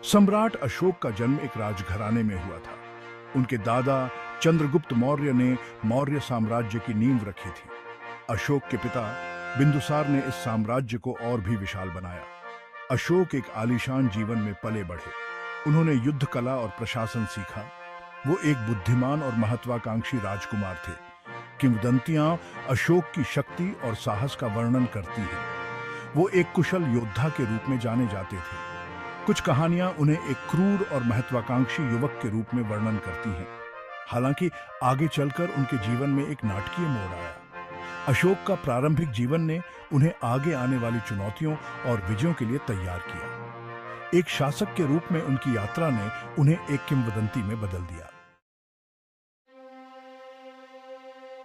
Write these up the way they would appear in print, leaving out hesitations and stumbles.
सम्राट अशोक का जन्म एक राजघराने में हुआ था। उनके दादा चंद्रगुप्त मौर्य ने मौर्य साम्राज्य की नींव रखी थी। अशोक के पिता बिंदुसार ने इस साम्राज्य को और भी विशाल बनाया। अशोक एक आलीशान जीवन में पले बढ़े। उन्होंने युद्ध कला और प्रशासन सीखा। वो एक बुद्धिमान और महत्वाकांक्षी राजकुमार थे। किंवदंतियां अशोक की शक्ति और साहस का वर्णन करती हैं। वो एक कुशल योद्धा के रूप में जाने जाते थे। कुछ कहानियां उन्हें एक क्रूर और महत्वाकांक्षी युवक के रूप में वर्णन करती हैं। हालांकि आगे चलकर उनके जीवन में एक नाटकीय मोड़ आया। अशोक का प्रारंभिक जीवन ने उन्हें आगे आने वाली चुनौतियों और विजयों के लिए तैयार किया। एक शासक के रूप में उनकी यात्रा ने उन्हें एक किंवदंती में बदल दिया।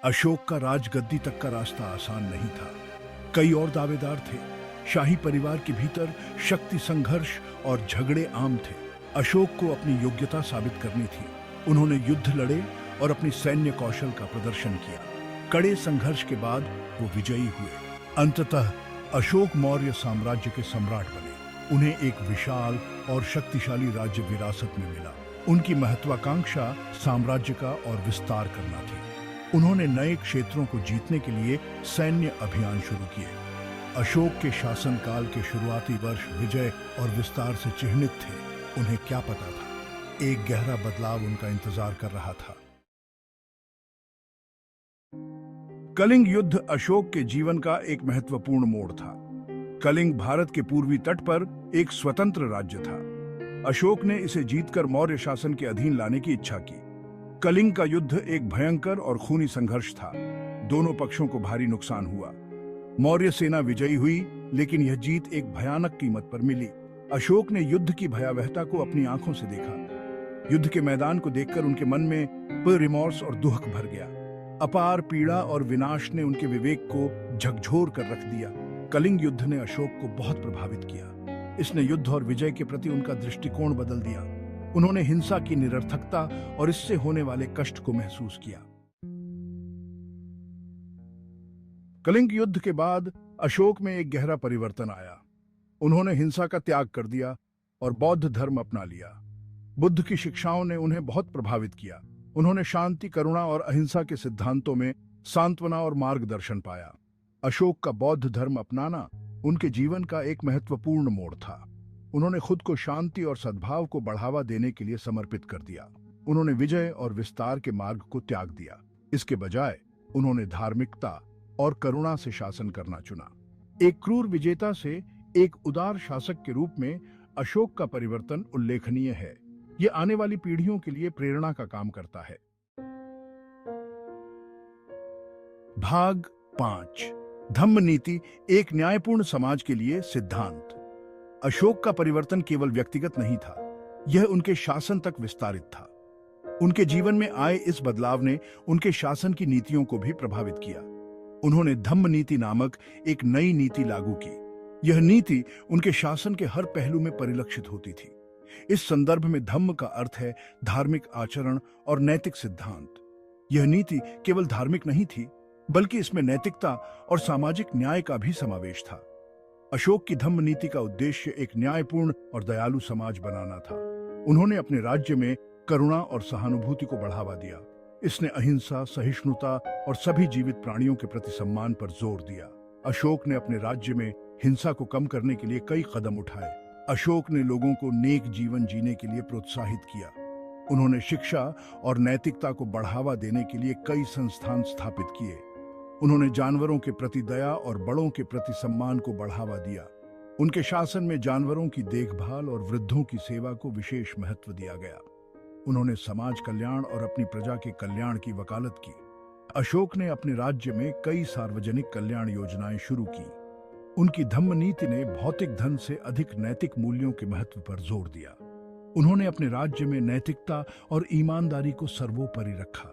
अशोक का राजगद्दी तक का रास्ता आसान नहीं था। कई और दावेदार थे। शाही परिवार के भीतर शक्ति संघर्ष और झगड़े आम थे। अशोक को अपनी योग्यता साबित करनी थी। उन्होंने युद्ध लड़े और अपनी सैन्य कौशल का प्रदर्शन किया। कड़े संघर्ष के बाद वो विजयी हुए। अंततः अशोक मौर्य साम्राज्य के सम्राट बने। उन्हें एक विशाल और शक्तिशाली राज्य विरासत में मिला। उनकी महत्वाकांक्षा साम्राज्य का और विस्तार करना थी। उन्होंने नए क्षेत्रों को जीतने के लिए सैन्य अभियान शुरू किए। अशोक के शासनकाल के शुरुआती वर्ष विजय और विस्तार से चिह्नित थे। उन्हें क्या पता था, एक गहरा बदलाव उनका इंतजार कर रहा था। कलिंग युद्ध अशोक के जीवन का एक महत्वपूर्ण मोड़ था। कलिंग भारत के पूर्वी तट पर एक स्वतंत्र राज्य था। अशोक ने इसे जीतकर मौर्य शासन के अधीन लाने की इच्छा की। कलिंग का युद्ध एक भयंकर और खूनी संघर्ष था। दोनों पक्षों को भारी नुकसान हुआ। मौर्य सेना विजयी हुई, लेकिन यह जीत एक भयानक कीमत पर मिली। अशोक ने युद्ध की भयावहता को अपनी आंखों से देखा। युद्ध के मैदान को देखकर उनके मन में रिमोर्स और दुख भर गया। अपार पीड़ा और विनाश ने उनके विवेक को झकझोर कर रख दिया। कलिंग युद्ध ने अशोक को बहुत प्रभावित किया। इसने युद्ध और विजय के प्रति उनका दृष्टिकोण बदल दिया। उन्होंने हिंसा की निरर्थकता और इससे होने वाले कष्ट को महसूस किया। कलिंग युद्ध के बाद अशोक में एक गहरा परिवर्तन आया। उन्होंने हिंसा का त्याग कर दिया और बौद्ध धर्म अपना लिया। बुद्ध की शिक्षाओं ने उन्हें बहुत प्रभावित किया। उन्होंने शांति, करुणा और अहिंसा के सिद्धांतों में सांत्वना और मार्गदर्शन पाया। अशोक का बौद्ध धर्म अपनाना उनके जीवन का एक महत्वपूर्ण मोड़ था। उन्होंने खुद को शांति और सद्भाव को बढ़ावा देने के लिए समर्पित कर दिया। उन्होंने विजय और विस्तार के मार्ग को त्याग दिया। इसके बजाय उन्होंने धार्मिकता और करुणा से शासन करना चुना। एक क्रूर विजेता से एक उदार शासक के रूप में अशोक का परिवर्तन उल्लेखनीय है। यह आने वाली पीढ़ियों के लिए प्रेरणा का काम करता है। भाग 5, धम्म नीति, एक न्यायपूर्ण समाज के लिए सिद्धांत। अशोक का परिवर्तन केवल व्यक्तिगत नहीं था, यह उनके शासन तक विस्तारित था। उनके जीवन में आए इस बदलाव ने उनके शासन की नीतियों को भी प्रभावित किया। उन्होंने धम्म नीति नामक एक नई नीति लागू की। यह नीति उनके शासन के हर पहलू में परिलक्षित होती थी। इस संदर्भ में धम्म का अर्थ है धार्मिक आचरण और नैतिक सिद्धांत। यह नीति केवल धार्मिक नहीं थी, बल्कि इसमें नैतिकता और सामाजिक न्याय का भी समावेश था। अशोक की धम्म नीति का उद्देश्य एक न्यायपूर्ण और दयालु समाज बनाना था। उन्होंने अपने राज्य में करुणा और सहानुभूति को बढ़ावा दिया। इसने अहिंसा, सहिष्णुता और सभी जीवित प्राणियों के प्रति सम्मान पर जोर दिया। अशोक ने अपने राज्य में हिंसा को कम करने के लिए कई कदम उठाए। अशोक ने लोगों को नेक जीवन जीने के लिए प्रोत्साहित किया। उन्होंने शिक्षा और नैतिकता को बढ़ावा देने के लिए कई संस्थान स्थापित किए। उन्होंने जानवरों के प्रति दया और बड़ों के प्रति सम्मान को बढ़ावा दिया। उनके शासन में जानवरों की देखभाल और वृद्धों की सेवा को विशेष महत्व दिया गया। उन्होंने समाज कल्याण और अपनी प्रजा के कल्याण की वकालत की। अशोक ने अपने राज्य में कई सार्वजनिक कल्याण योजनाएं शुरू की। उनकी धम्म नीति ने भौतिक धन से अधिक नैतिक मूल्यों के महत्व पर जोर दिया। उन्होंने अपने राज्य में नैतिकता और ईमानदारी को सर्वोपरि रखा।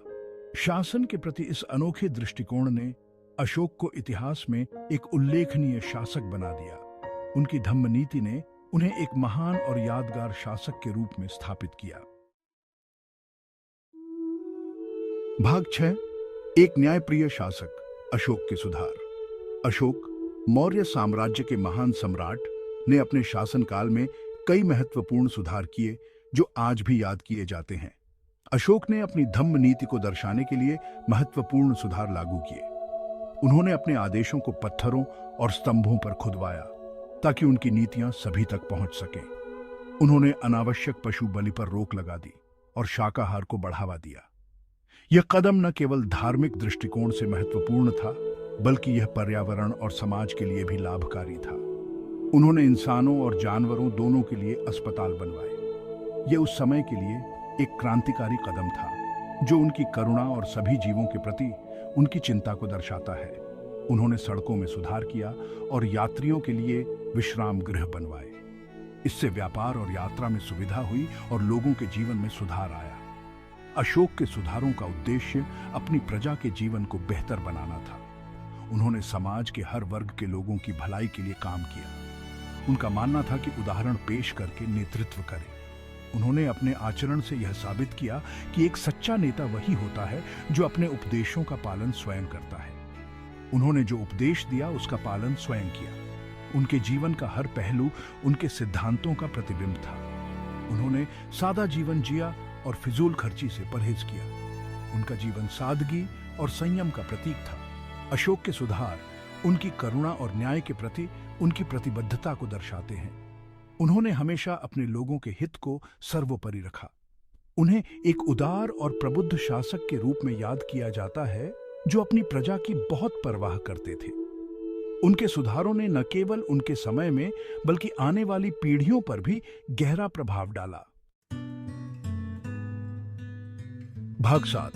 शासन के प्रति इस अनोखे दृष्टिकोण ने अशोक को इतिहास में एक उल्लेखनीय शासक बना दिया। उनकी धम्म नीति ने उन्हें एक महान और यादगार शासक के रूप में स्थापित किया। भाग 6, एक न्यायप्रिय शासक, अशोक के सुधार। अशोक मौर्य साम्राज्य के महान सम्राट, ने अपने शासनकाल में कई महत्वपूर्ण सुधार किए जो आज भी याद किए जाते हैं। अशोक ने अपनी धम्म नीति को दर्शाने के लिए महत्वपूर्ण सुधार लागू किए। उन्होंने अपने आदेशों को पत्थरों और स्तंभों पर खुदवाया ताकि उनकी नीतियां सभी तक पहुंच सकें। उन्होंने अनावश्यक पशु बलि पर रोक लगा दी और शाकाहार को बढ़ावा दिया। यह कदम न केवल धार्मिक दृष्टिकोण से महत्वपूर्ण था, बल्कि यह पर्यावरण और समाज के लिए भी लाभकारी था। उन्होंने इंसानों और जानवरों दोनों के लिए अस्पताल बनवाए। यह उस समय के लिए एक क्रांतिकारी कदम था जो उनकी करुणा और सभी जीवों के प्रति उनकी चिंता को दर्शाता है। उन्होंने सड़कों में सुधार किया और यात्रियों के लिए विश्राम गृह बनवाए। इससे व्यापार और यात्रा में सुविधा हुई और लोगों के जीवन में सुधार आया। अशोक के सुधारों का उद्देश्य अपनी प्रजा के जीवन को बेहतर बनाना था। उन्होंने समाज के हर वर्ग के लोगों की भलाई के लिए काम किया। उनका मानना था कि उदाहरण पेश करके नेतृत्व करें। उन्होंने अपने आचरण से यह साबित किया कि एक सच्चा नेता वही होता है जो अपने उपदेशों का पालन स्वयं करता है। उन्होंने जो उपदेश दिया उसका पालन स्वयं किया। उनके जीवन का हर पहलू उनके सिद्धांतों का प्रतिबिंब था। उन्होंने सादा जीवन जिया और फिजूल खर्ची से परहेज किया। उनका जीवन सादगी और संयम का प्रतीक था। अशोक के सुधार उनकी करुणा और न्याय के प्रति उनकी प्रतिबद्धता को दर्शाते हैं। उन्होंने हमेशा अपने लोगों के हित को सर्वोपरि रखा। उन्हें एक उदार और प्रबुद्ध शासक के रूप में याद किया जाता है जो अपनी प्रजा की बहुत परवाह करते थे। उनके सुधारों ने न केवल उनके समय में बल्कि आने वाली पीढ़ियों पर भी गहरा प्रभाव डाला। भाग 7,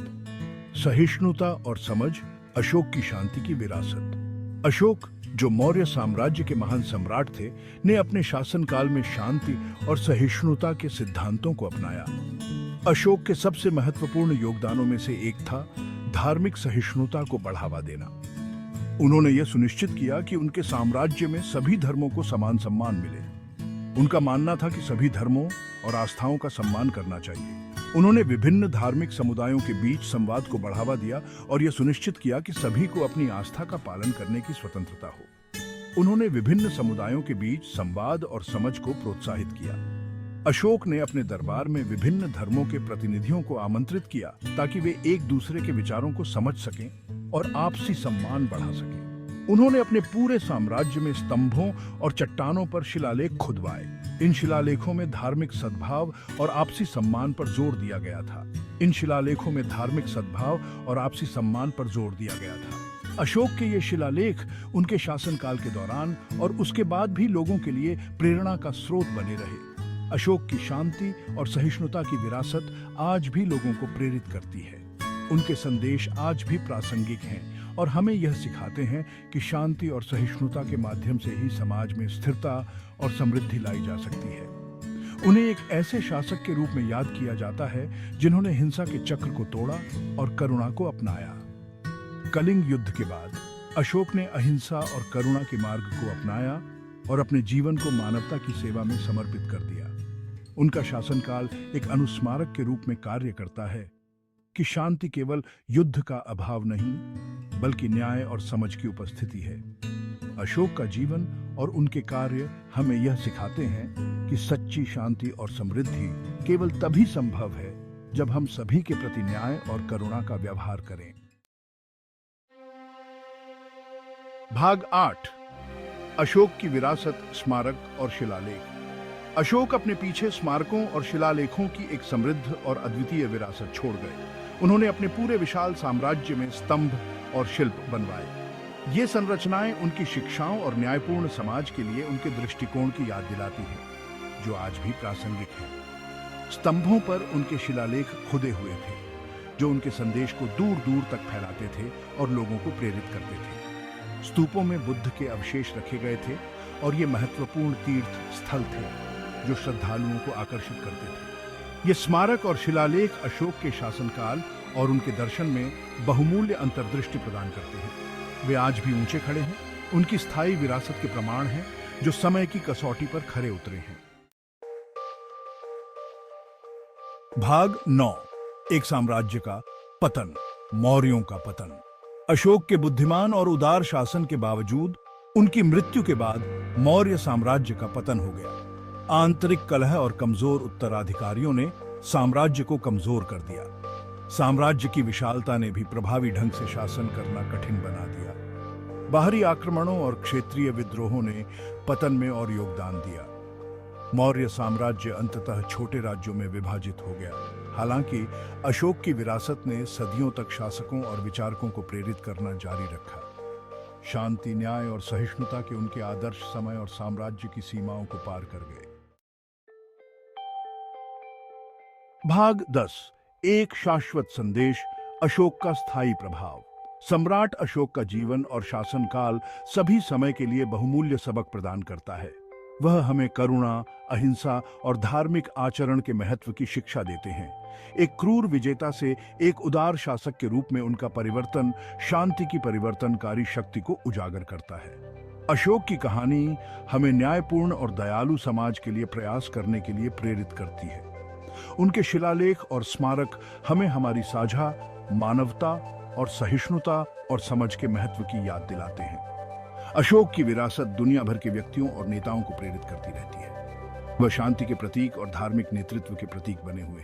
सहिष्णुता और समझ, अशोक की शांति की विरासत। अशोक, जो मौर्य साम्राज्य के महान सम्राट थे, ने अपने शासनकाल में शांति और सहिष्णुता के सिद्धांतों को अपनाया। अशोक के सबसे महत्वपूर्ण योगदानों में से एक था धार्मिक सहिष्णुता को बढ़ावा देना। उन्होंने यह सुनिश्चित किया कि उनके साम्राज्य में सभी धर्मों को समान सम्मान मिले। उनका मानना था कि सभी धर्मों और आस्थाओं का सम्मान करना चाहिए। उन्होंने विभिन्न धार्मिक समुदायों के बीच संवाद को बढ़ावा दिया और यह सुनिश्चित किया कि सभी को अपनी आस्था का पालन करने की स्वतंत्रता हो। उन्होंने विभिन्न समुदायों के बीच संवाद और समझ को प्रोत्साहित किया। अशोक ने अपने दरबार में विभिन्न धर्मों के प्रतिनिधियों को आमंत्रित किया ताकि वे एक दूसरे के विचारों को समझ सकें और आपसी सम्मान बढ़ा सकें। उन्होंने अपने पूरे साम्राज्य में स्तंभों और चट्टानों पर शिलालेख खुदवाए। इन शिलालेखों में धार्मिक सद्भाव और आपसी सम्मान पर जोर दिया गया था। इन शिलालेखों में धार्मिक सद्भाव और आपसी सम्मान पर जोर दिया गया था। अशोक के ये शिलालेख उनके शासनकाल के दौरान और उसके बाद भी लोगों के लिए प्रेरणा का स्रोत बने रहे। अशोक की शांति और सहिष्णुता की विरासत आज भी लोगों को प्रेरित करती है। उनके संदेश आज भी प्रासंगिक हैं और हमें यह सिखाते हैं कि शांति और सहिष्णुता के माध्यम से ही समाज में स्थिरता और समृद्धि लाई जा सकती है। उन्हें एक ऐसे शासक के रूप में याद किया जाता है जिन्होंने हिंसा के चक्र को तोड़ा और करुणा को अपनाया। कलिंग युद्ध के बाद अशोक ने अहिंसा और करुणा के मार्ग को अपनाया और अपने जीवन को मानवता की सेवा में समर्पित कर दिया। उनका शासनकाल एक अनुस्मारक के रूप में कार्य करता है कि शांति केवल युद्ध का अभाव नहीं, बल्कि न्याय और समझ की उपस्थिति है। अशोक का जीवन और उनके कार्य हमें यह सिखाते हैं कि सच्ची शांति और समृद्धि केवल तभी संभव है जब हम सभी के प्रति न्याय और करुणा का व्यवहार करें। भाग 8, अशोक की विरासत, स्मारक और शिलालेख। अशोक अपने पीछे स्मारकों और शिलालेखों की एक समृद्ध और अद्वितीय विरासत छोड़ गए। उन्होंने अपने पूरे विशाल साम्राज्य में स्तंभ और शिल्प बनवाए। ये संरचनाएं उनकी शिक्षाओं और न्यायपूर्ण समाज के लिए उनके दृष्टिकोण की याद दिलाती हैं, जो आज भी प्रासंगिक है। स्तंभों पर उनके शिलालेख खुदे हुए थे, जो उनके संदेश को दूर दूर तक फैलाते थे और लोगों को प्रेरित करते थे। स्तूपों में बुद्ध के अवशेष रखे गए थे और ये महत्वपूर्ण तीर्थ स्थल थे जो श्रद्धालुओं को आकर्षित करते थे। ये स्मारक और शिलालेख अशोक के शासनकाल और उनके दर्शन में बहुमूल्य अंतर्दृष्टि प्रदान करते हैं। वे आज भी ऊंचे खड़े हैं, उनकी स्थायी विरासत के प्रमाण हैं जो समय की कसौटी पर खरे उतरे हैं। भाग 9, एक साम्राज्य का पतन, मौर्यों का पतन। अशोक के बुद्धिमान और उदार शासन के बावजूद उनकी मृत्यु के बाद मौर्य साम्राज्य का पतन हो गया। आंतरिक कलह और कमजोर उत्तराधिकारियों ने साम्राज्य को कमजोर कर दिया। साम्राज्य की विशालता ने भी प्रभावी ढंग से शासन करना कठिन बना दिया। बाहरी आक्रमणों और क्षेत्रीय विद्रोहों ने पतन में और योगदान दिया। मौर्य साम्राज्य अंततः छोटे राज्यों में विभाजित हो गया। हालांकि अशोक की विरासत ने सदियों तक शासकों और विचारकों को प्रेरित करना जारी रखा। शांति, न्याय और सहिष्णुता के उनके आदर्श समय और साम्राज्य की सीमाओं को पार कर गए। भाग 10। एक शाश्वत संदेश, अशोक का स्थायी प्रभाव। सम्राट अशोक का जीवन और शासनकाल सभी समय के लिए बहुमूल्य सबक प्रदान करता है। वह हमें करुणा, अहिंसा और धार्मिक आचरण के महत्व की शिक्षा देते हैं। एक क्रूर विजेता से एक उदार शासक के रूप में उनका परिवर्तन शांति की परिवर्तनकारी शक्ति को उजागर करता है। अशोक की कहानी हमें न्यायपूर्ण और दयालु समाज के लिए प्रयास करने के लिए प्रेरित करती है। उनके शिलालेख और स्मारक हमें हमारी साझा मानवता और सहिष्णुता और समझ के महत्व की याद दिलाते हैं। अशोक की विरासत दुनिया भर के व्यक्तियों और नेताओं को प्रेरित करती रहती है। वह शांति के प्रतीक और धार्मिक नेतृत्व के प्रतीक बने हुए हैं।